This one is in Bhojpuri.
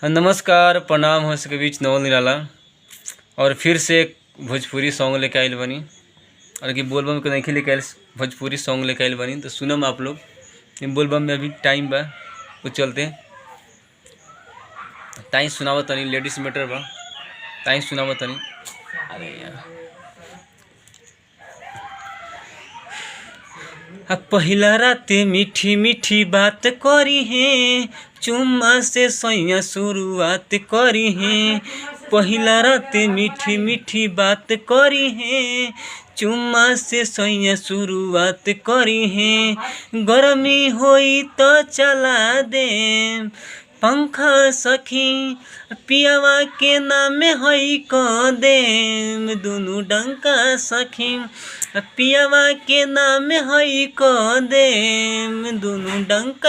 नमस्कार प्रणाम हो सबके बीच नवल निराला और फिर से एक भोजपुरी सॉन्ग लेके आयल बनी और कि बोलबम के नहीं लेके आयल भोजपुरी सॉन्ग लेके आयल बनी तो सुनम आप लोग। बोलबम में अभी टाइम बा वो चलते ताई सुनावत तनी लेडीज मैटर बा ताई सुनावत तनी। अरे यार पहिला राते मीठी मीठी बात करी है चुम्मा से सैया शुरुआत करी है। पहिला राते मीठी मीठी बात करी है चुम्मा से सैया शुरुआत करी है। गर्मी होई तो चला दे पंखा सखी पियावा के नाम हई क दे दुनू डंका सखी पियावा के नाम हई क दे दुनू डंका।